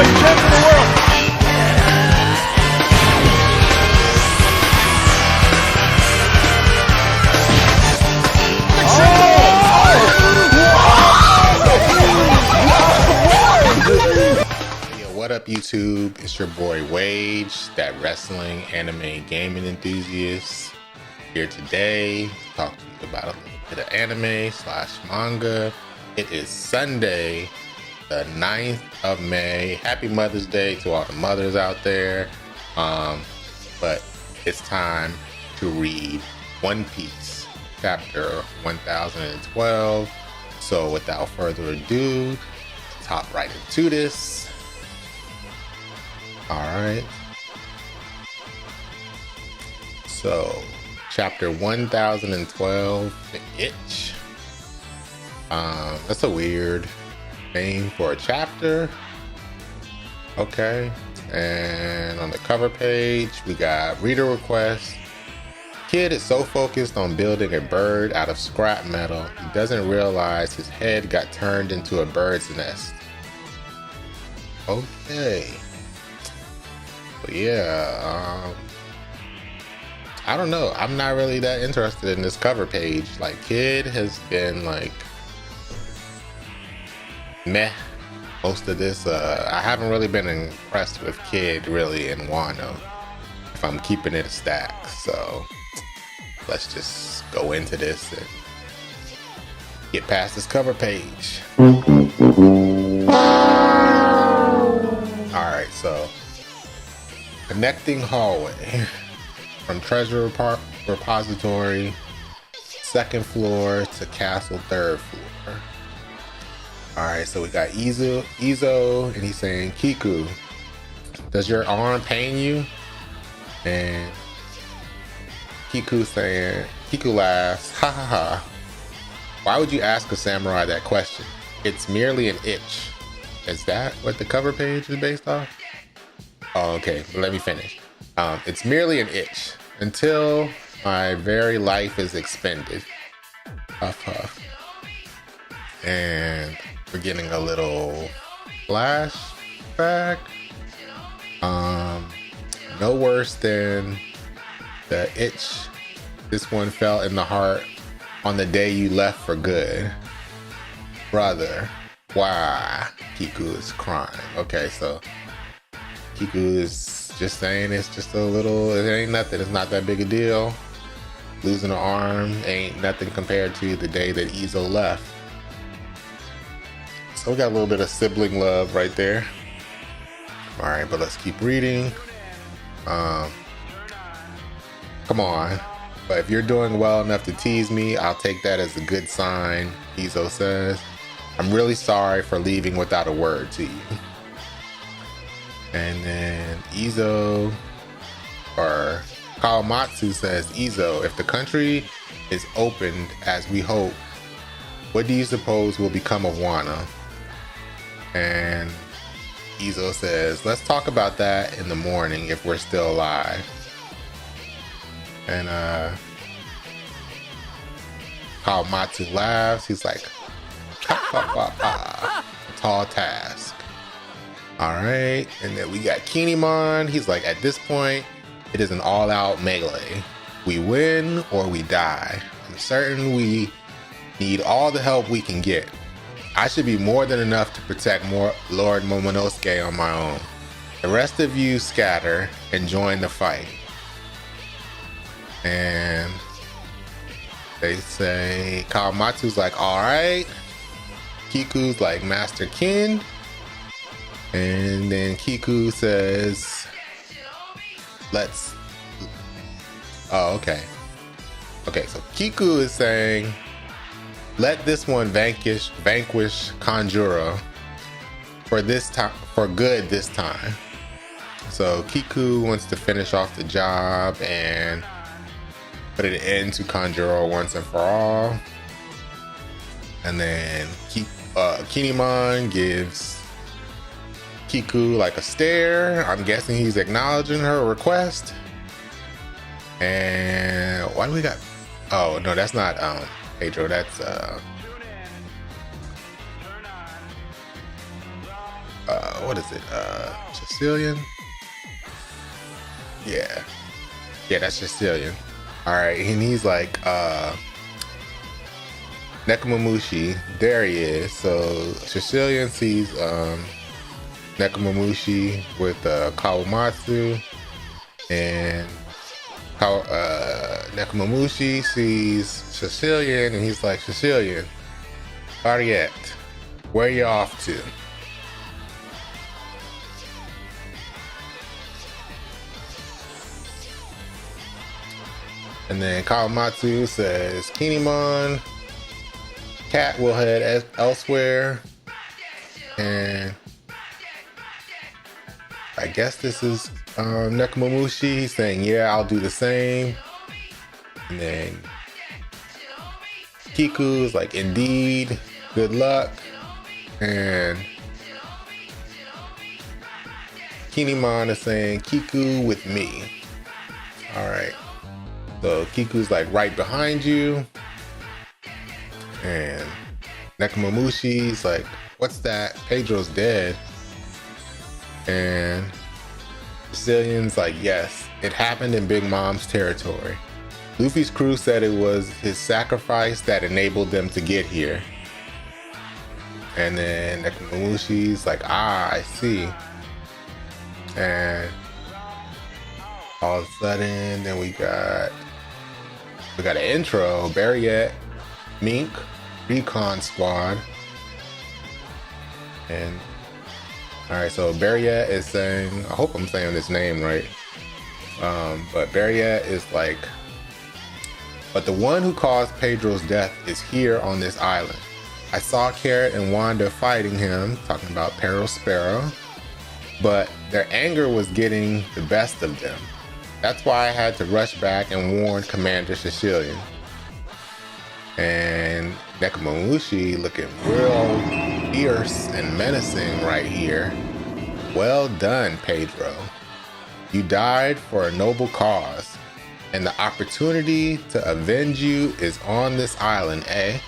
heavyweight champion of the world. What up, YouTube? It's your boy Wage, that wrestling, anime, gaming enthusiast, here today to talk to you about a little bit of anime / manga. It is Sunday, the 9th of May. Happy Mother's Day to all the mothers out there. But it's time to read One Piece, chapter 1012. So without further ado, let's hop right into this. Alright, so chapter 1012, The Itch. That's a weird name for a chapter. Okay, and on the cover page we got reader request. Kid is so focused on building a bird out of scrap metal, he doesn't realize his head got turned into a bird's nest. Okay. But yeah, I don't know. I'm not really that interested in this cover page. Like, Kid has been like meh most of this. I haven't really been impressed with Kid really in Wano, if I'm keeping it a stack. So let's just go into this and get past this cover page. Alright, so connecting hallway from treasure repository, 2nd floor to castle, 3rd floor. Alright, so we got Izo, and he's saying, Kiku, does your arm pain you? And Kiku laughs, ha ha ha. Why would you ask a samurai that question? It's merely an itch. Is that what the cover page is based off? Oh, okay, let me finish. It's merely an itch until my very life is expended. Huff, huff. And we're getting a little flashback. No worse than the itch this one felt in the heart on the day you left for good. Brother, why? Kiku is crying. Okay, so Kiku is just saying it's just a little, it ain't nothing, it's not that big a deal. Losing an arm ain't nothing compared to the day that Izo left. So we got a little bit of sibling love right there. Alright, but let's keep reading. Come on. But if you're doing well enough to tease me, I'll take that as a good sign, Izo says. I'm really sorry for leaving without a word to you. And then Izo, or Kawamatsu says, Izo, if the country is opened as we hope, what do you suppose will become of Wano? And Izo says, let's talk about that in the morning if we're still alive. And Kawamatsu laughs. He's like, a tall task. Alright, and then we got Kinemon. He's like, at this point, it is an all-out melee. We win or we die. I'm certain we need all the help we can get. I should be more than enough to protect Lord Momonosuke on my own. The rest of you scatter and join the fight. And they say, Kawamatsu's like, alright. Kiku's like, Master Kin. And then Kiku says, oh, okay. Okay, so Kiku is saying, let this one vanquish Kanjuro for good this time. So Kiku wants to finish off the job and put an end to Kanjuro once and for all. And then Kinemon gives Kiku like a stare. I'm guessing he's acknowledging her request. And why do we got, oh no, that's not Pedro, that's what is it? Sicilian? Yeah. Yeah, that's Sicilian. Alright, and he's like, Nekomamushi. There he is. So Sicilian sees Nekomamushi with Kawamatsu, and Nekomamushi sees Sicilian, and he's like, Sicilian, Ariette, where you off to? And then Kawamatsu says, Kinemon, Cat will head elsewhere. And I guess this is Nekomamushi. He's saying, yeah, I'll do the same. And then Kiku is like, indeed, good luck. And Kinemon is saying, Kiku with me. All right. So Kiku's like right behind you. And Nekomamushi's like, what's that? Pedro's dead. And Sicilian's like, yes, it happened in Big Mom's territory. Luffy's crew said it was his sacrifice that enabled them to get here. And then Nekomamushi's like, I see. And all of a sudden, then we got an intro. Barriette, Mink, Recon Squad. And alright, so Barriette is saying, I hope I'm saying this name right. But Barriette is like, but the one who caused Pedro's death is here on this island. I saw Carrot and Wanda fighting him, talking about Peril Sparrow, but their anger was getting the best of them. That's why I had to rush back and warn Commander Sicilian. And Nekomamushi looking real fierce and menacing right here. Well done, Pedro. You died for a noble cause, and the opportunity to avenge you is on this island, eh?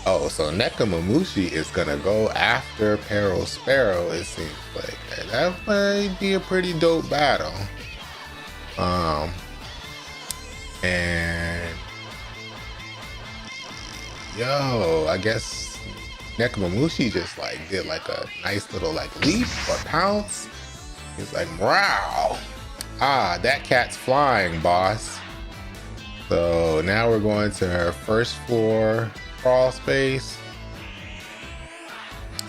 Oh, so Nekomamushi is gonna go after Peril Sparrow, it seems like. That might be a pretty dope battle. And yo, I guess Nekomamushi just like did like a nice little like leap or pounce. He's like, wow. Ah, that cat's flying, boss. So now we're going to her first floor crawl space.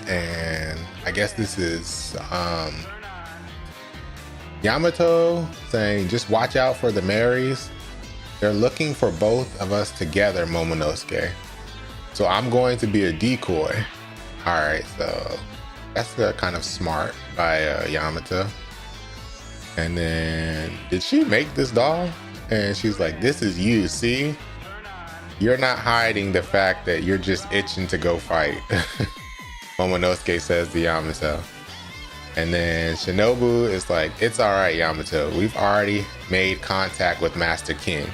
And I guess this is Yamato saying, just watch out for the Marys. They're looking for both of us together, Momonosuke. So I'm going to be a decoy. All right, so that's kind of smart by Yamato. And then, did she make this doll? And she's like, this is you, see? You're not hiding the fact that you're just itching to go fight. Momonosuke says to Yamato. And then Shinobu is like, it's all right, Yamato. We've already made contact with Master King.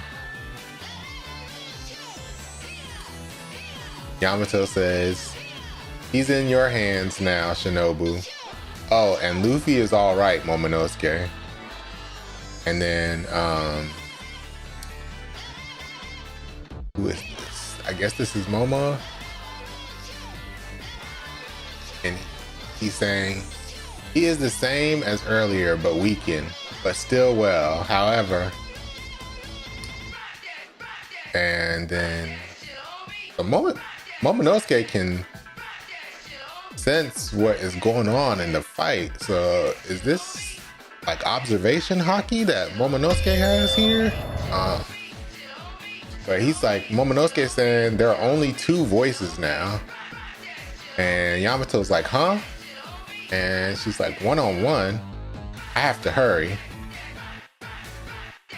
Yamato says, he's in your hands now, Shinobu. Oh, and Luffy is all right, Momonosuke. And then, who is this? I guess this is Momo. And he's saying, he is the same as earlier, but weakened, but still well. However, and then the Momonosuke can sense what is going on in the fight. So is this like observation hockey that Momonosuke has here? But he's like, Momonosuke saying there are only two voices now. And Yamato's like, huh? And she's like, one-on-one, I have to hurry.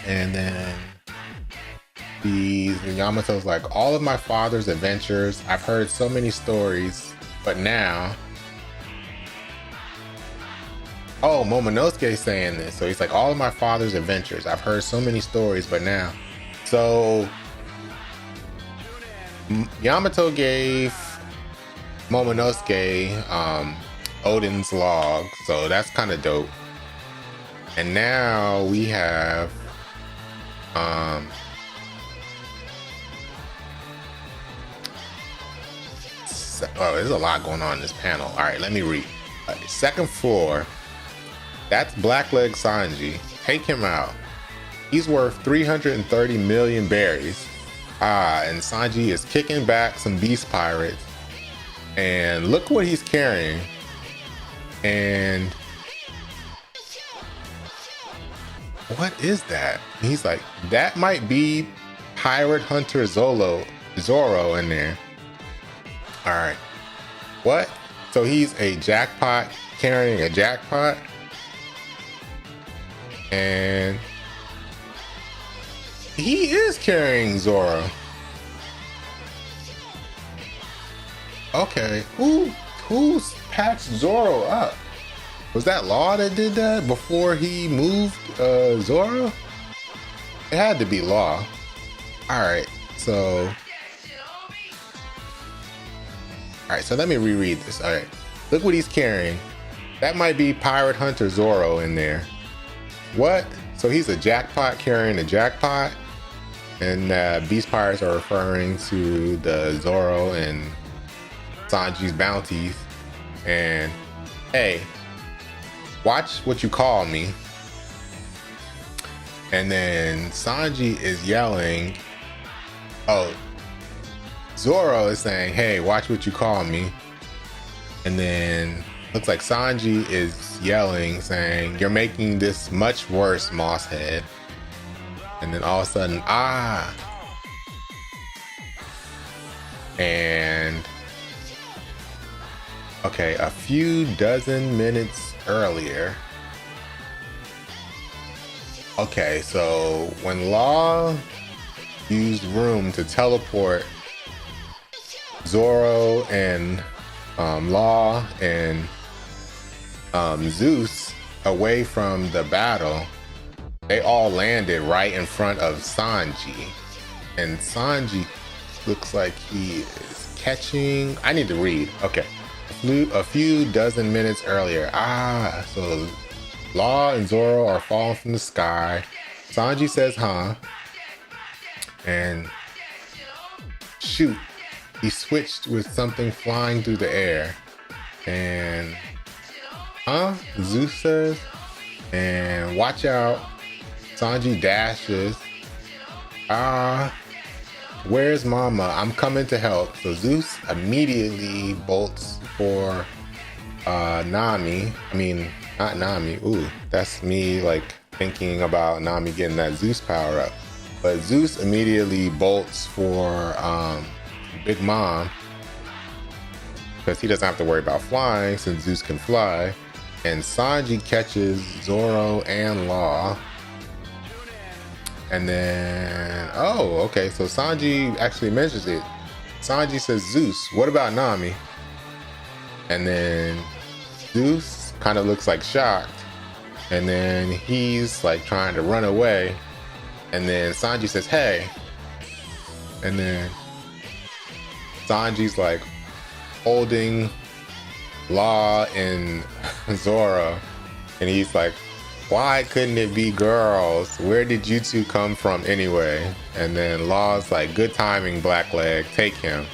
And then Yamato's like, all of my father's adventures, I've heard so many stories, but now, oh, Momonosuke saying this. So he's like, all of my father's adventures, I've heard so many stories, but now. So Yamato gave Momonosuke Odin's log, so that's kind of dope. And now we have oh, there's a lot going on in this panel. All right, let me read. Second floor, that's Blackleg Sanji. Take him out. He's worth 330 million berries. And Sanji is kicking back some beast pirates. And look what he's carrying. And what is that? And he's like, that might be Pirate Hunter Zoro in there. All right. What? So he's a jackpot carrying a jackpot? And he is carrying Zoro. Okay, who's patched Zoro up? Was that Law that did that before he moved Zoro? It had to be Law. Alright, so let me reread this. Alright. Look what he's carrying. That might be Pirate Hunter Zoro in there. What? So he's a jackpot carrying a jackpot? And Beast Pirates are referring to the Zoro and Sanji's bounties. And hey, watch what you call me. And then Sanji is yelling, oh, Zoro is saying, hey, watch what you call me. And then looks like Sanji is yelling, saying, you're making this much worse, Mosshead. And then all of a sudden, and okay, a few dozen minutes earlier. Okay, so when Law used room to teleport Zoro and Law and Zeus away from the battle, they all landed right in front of Sanji. And Sanji looks like he is catching. I need to read. Okay. A few dozen minutes earlier. So Law and Zoro are falling from the sky. Sanji says, huh? And shoot, he switched with something flying through the air. And Zeus says, and watch out. Sanji dashes. Where's Mama? I'm coming to help. So Zeus immediately bolts for Nami. I mean, not Nami. Ooh, that's me like thinking about Nami getting that Zeus power up. But Zeus immediately bolts for Big Mom because he doesn't have to worry about flying since Zeus can fly. And Sanji catches Zoro and Law. And then, oh, okay, so Sanji actually mentions it. Sanji says, Zeus, what about Nami? And then Zeus kind of looks like shocked. And then he's like trying to run away. And then Sanji says, hey. And then Sanji's like holding Law and Zoro. And he's like, why couldn't it be girls? Where did you two come from anyway? And then Law's like, good timing, Blackleg, take him.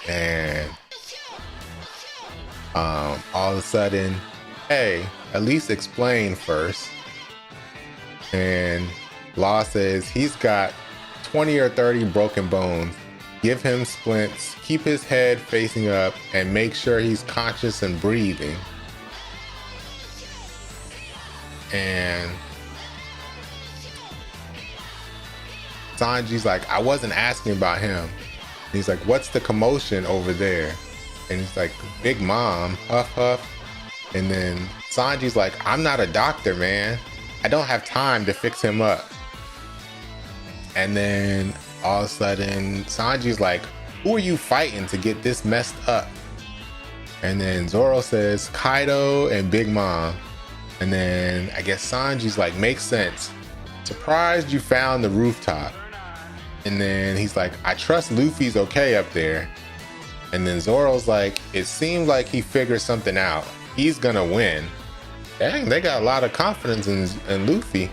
And all of a sudden, hey, at least explain first. And Law says he's got 20 or 30 broken bones. Give him splints, keep his head facing up, and make sure he's conscious and breathing. And Sanji's like, I wasn't asking about him. And he's like, what's the commotion over there? And he's like, Big Mom, huff huff. And then Sanji's like, I'm not a doctor, man. I don't have time to fix him up. And then all of a sudden, Sanji's like, who are you fighting to get this messed up? And then Zoro says, Kaido and Big Mom. And then I guess Sanji's like, makes sense. Surprised you found the rooftop. And then he's like, I trust Luffy's okay up there. And then Zoro's like, it seemed like he figured something out. He's gonna win. Dang, they got a lot of confidence in Luffy.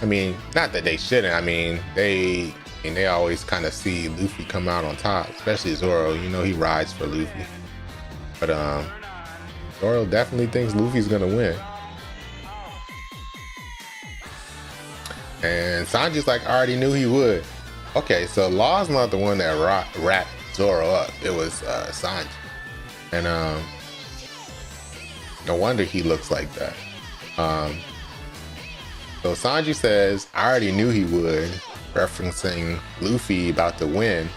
I mean, not that they shouldn't. I mean, they always kind of see Luffy come out on top, especially Zoro. You know, he rides for Luffy. But Zoro definitely thinks Luffy's gonna win. And Sanji's like, I already knew he would. Okay, so Law's not the one that wrapped Zoro up. It was Sanji. And no wonder he looks like that. So Sanji says, I already knew he would, referencing Luffy about to win.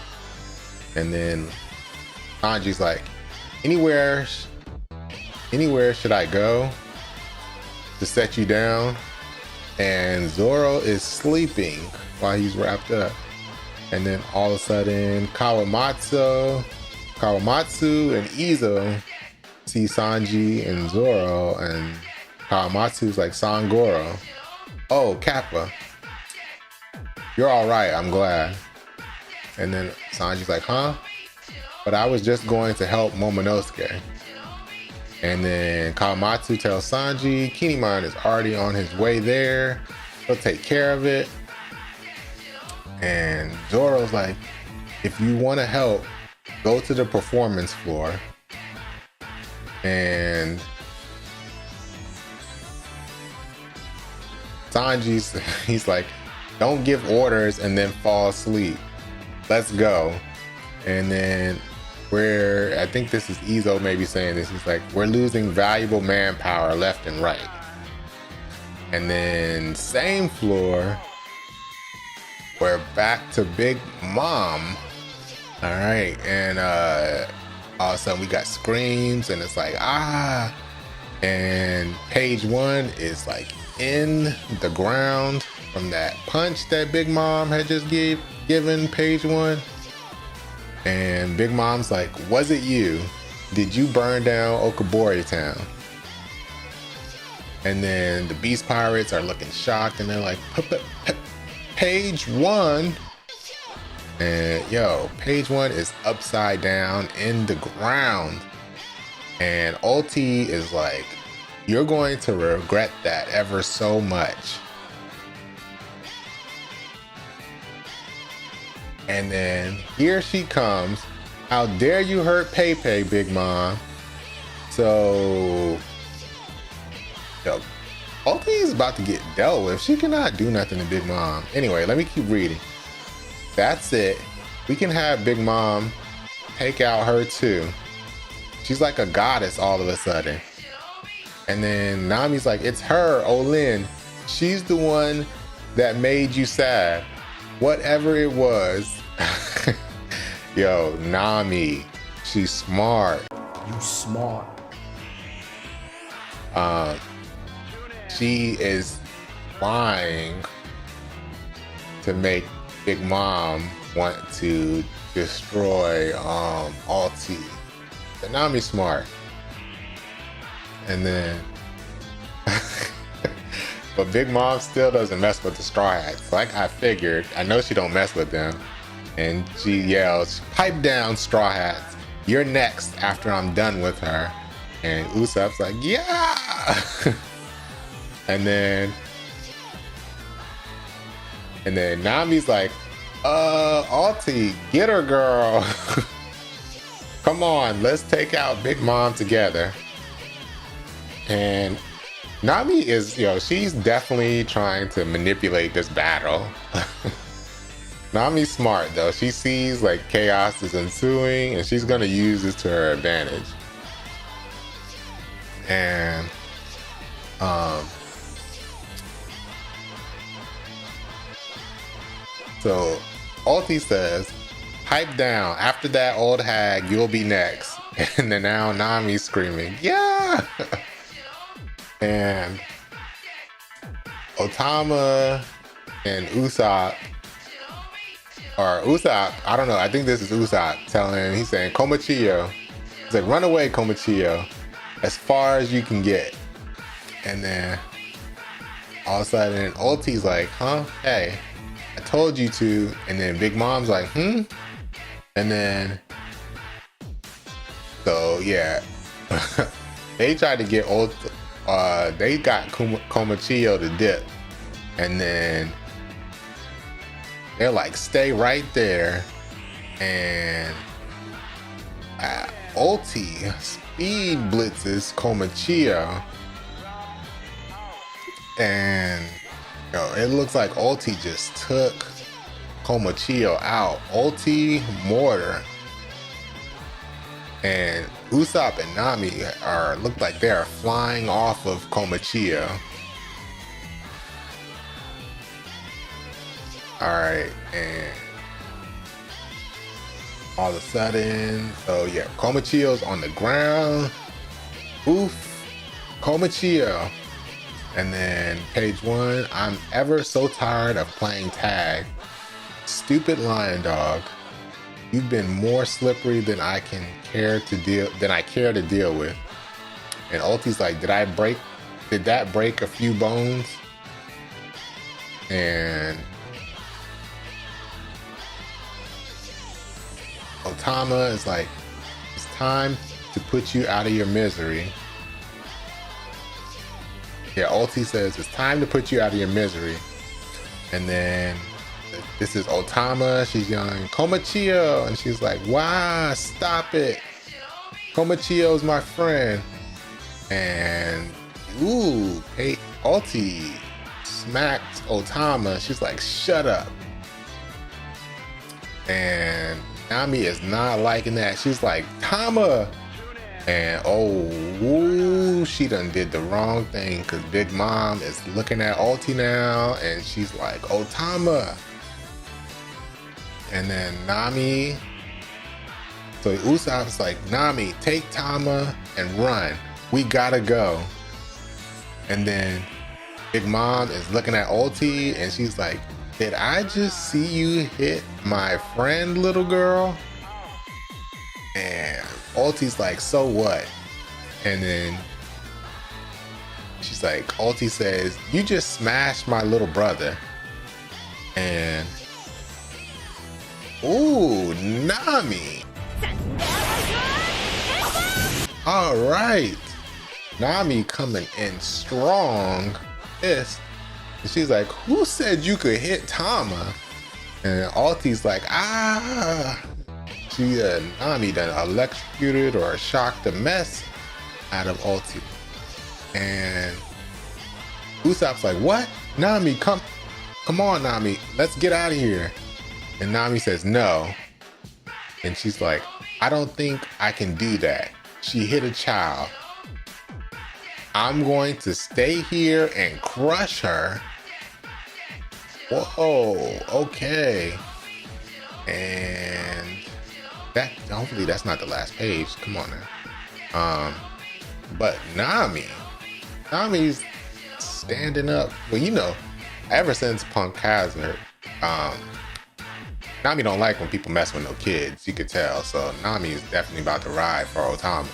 And then Sanji's like, anywhere should I go to set you down? And Zoro is sleeping while he's wrapped up. And then all of a sudden, Kawamatsu and Izo see Sanji and Zoro, and Kawamatsu's like, Sangoro. Oh, Kappa. You're all right, I'm glad. And then Sanji's like, huh? But I was just going to help Momonosuke. And then Kawamatsu tells Sanji, Kinemon is already on his way there. He'll take care of it. And Zoro's like, if you want to help, go to the performance floor. And he's like, don't give orders and then fall asleep. Let's go. And then I think this is Izo maybe saying this. He's like, we're losing valuable manpower left and right. And then same floor, we're back to Big Mom. All right. And all of a sudden we got screams and it's like, ah. And page 1 is like in the ground from that punch that Big Mom had just given page 1. And Big Mom's like, was it you? Did you burn down Okabori Town? And then the Beast Pirates are looking shocked and they're like, page 1? And yo, page 1 is upside down in the ground. And Ulti is like, you're going to regret that ever so much. And then here she comes. How dare you hurt Pei, Big Mom? So, yo, Ulti is about to get dealt with. She cannot do nothing to Big Mom. Anyway, let me keep reading. That's it. We can have Big Mom take out her too. She's like a goddess all of a sudden. And then Nami's like, it's her, Olin. She's the one that made you sad. Whatever it was. Yo, Nami, she's smart. You smart. She is lying to make Big Mom want to destroy Ulti. But Nami's smart. And then but Big Mom still doesn't mess with the Straw Hats. Like I figured, I know she don't mess with them. And she yells, pipe down, Straw Hats. You're next after I'm done with her. And Usopp's like, yeah. And then Nami's like, Ulti, get her, girl. Come on, let's take out Big Mom together. And Nami is, she's definitely trying to manipulate this battle. Nami's smart though. She sees like chaos is ensuing and she's gonna use this to her advantage. And so Ulti says, pipe down. After that old hag, you'll be next. And then now Nami's screaming, yeah! And Otama and Usopp, I don't know, I think this is Usopp telling him, he's saying, Komachiyo. He's like, run away, Komachiyo, as far as you can get. And then all of a sudden, Ulti's like, huh? Hey, I told you to. And then Big Mom's like, And then So yeah, they tried to get they got Komachio to dip, and then they're like, stay right there, and Ulti speed blitzes Komachio, and it looks like Ulti just took Komachio out. Ulti mortar, and Usopp and Nami look like they are flying off of Komachio. Alright, and all of a sudden, so yeah, Komachio's on the ground. Oof, Komachio. And then page 1, I'm ever so tired of playing tag. Stupid lion dog. You've been more slippery than I care to deal with. And Ulti's like, did that break a few bones? And Otama is like, it's time to put you out of your misery. Yeah, Ulti says it's time to put you out of your misery. And then this is Otama. She's yelling, Komachio. And she's like, wow, stop it. Komachio's my friend. And ooh, Ulti smacked Otama. She's like, shut up. And Nami is not liking that. She's like, Tama. And oh, she done did the wrong thing, because Big Mom is looking at Ulti now, and she's like, Otama. And then Nami, so Usopp's like, Nami, take Tama and run. We gotta go. And then Big Mom is looking at Ulti, and she's like, did I just see you hit my friend, little girl? And Ulti's like, so what? And then she's like, Ulti says, you just smashed my little brother. And ooh, Nami. All right. Nami coming in strong. Pissed. And she's like, who said you could hit Tama? And Ulti's like, ah. Nami done electrocuted or shocked the mess out of Ulti. And Usopp's like, what? Nami, come on, Nami, let's get out of here. And Nami says, no. And she's like, I don't think I can do that. She hit a child. I'm going to stay here and crush her. Whoa, okay. And hopefully that's not the last page. Come on now. But Nami's standing up. Well, ever since Punk has her, Nami don't like when people mess with no kids. You could tell. So Nami is definitely about to ride for Otama.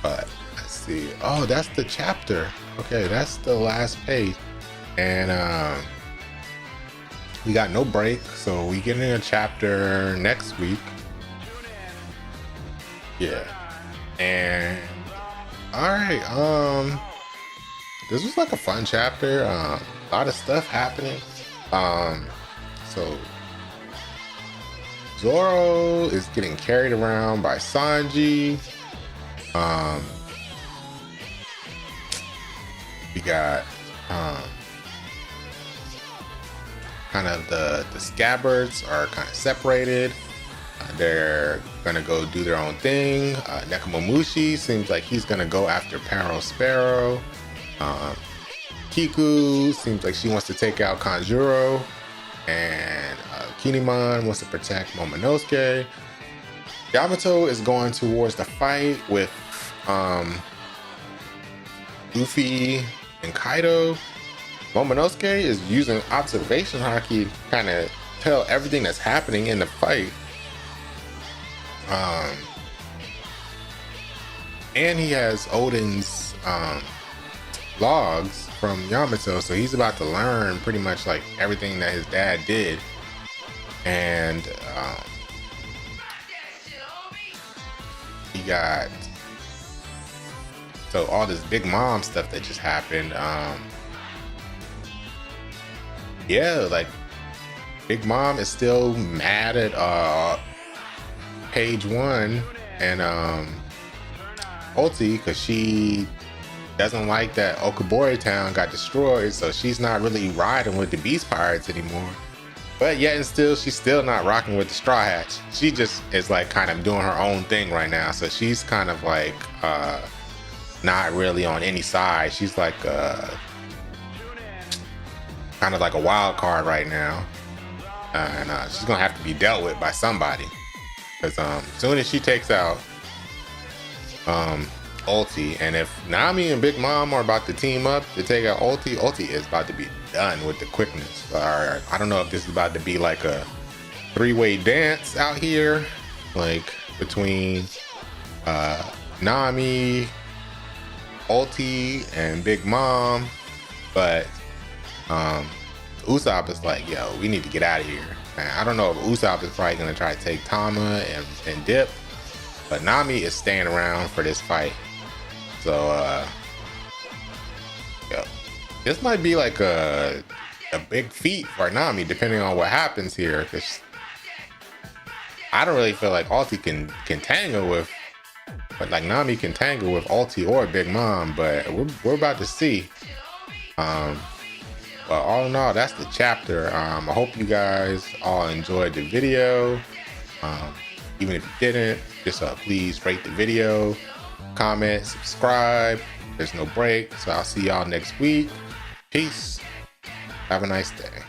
But let's see. Oh, that's the chapter. Okay, that's the last page. And we got no break, so we get in a chapter next week. Yeah. And all right, this was like a fun chapter. A lot of stuff happening. So Zoro is getting carried around by Sanji. We got kind of the scabbards are kind of separated. They're gonna go do their own thing. Nekomamushi seems like he's gonna go after Paro Sparrow. Kiku seems like she wants to take out Kanjuro, and Kinemon wants to protect Momonosuke. Yamato is going towards the fight with Luffy and Kaido. Momonosuke is using observation haki to kind of tell everything that's happening in the fight. And he has Odin's logs from Yamato, so he's about to learn pretty much like everything that his dad did. And he got so all this Big Mom stuff that just happened. Yeah, like Big Mom is still mad at Page One and Ulti because she doesn't like that Okabori Town got destroyed, so she's not really riding with the Beast Pirates anymore. But yet and still, she's still not rocking with the Straw Hats. She just is like kind of doing her own thing right now. So she's kind of like not really on any side. She's like kind of like a wild card right now. And she's gonna have to be dealt with by somebody. Because as soon as she takes out Ulti, and if Nami and Big Mom are about to team up to take out Ulti, Ulti is about to be done with the quickness. Or I don't know if this is about to be like a three-way dance out here, like between Nami, Ulti, and Big Mom, but Usopp is like, yo, we need to get out of here. And I don't know if Usopp is probably gonna try to take Tama and dip, but Nami is staying around for this fight. So yo, this might be like a big feat for Nami, depending on what happens here, because I don't really feel like Ulti can tangle with, but like Nami can tangle with Ulti or Big Mom, but we're about to see. But all in all, that's the chapter. I hope you guys all enjoyed the video. Even if you didn't, just please rate the video, comment, subscribe. There's no break, so I'll see y'all next week. Peace. Have a nice day.